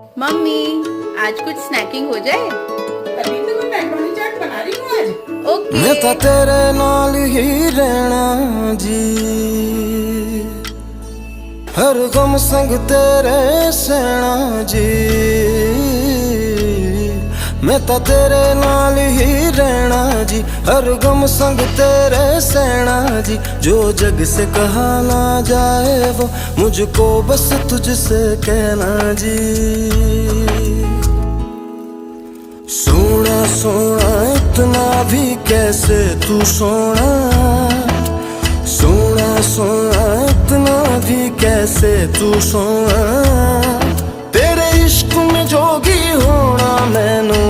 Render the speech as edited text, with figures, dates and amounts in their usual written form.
Mummy, आज कुछ snaking हो जाए। तभी तो मैं मैक्रोनी चाट बना रही हूँ आज। ओके। मैं तो तेरे नाल ही रहना जी, हर गम संग तेरे सहना जी। मैं तो तेरे नाल ही रहना जी, हर गम संग तेरे सहना जी। जो जग से कहा ना जाए वो मुझको बस तुझसे कहना जी। सोना सोना इतना भी कैसे तू सोना, सोना सोना इतना भी कैसे तू सोना। तेरे इश्क में जोगी होना मैनू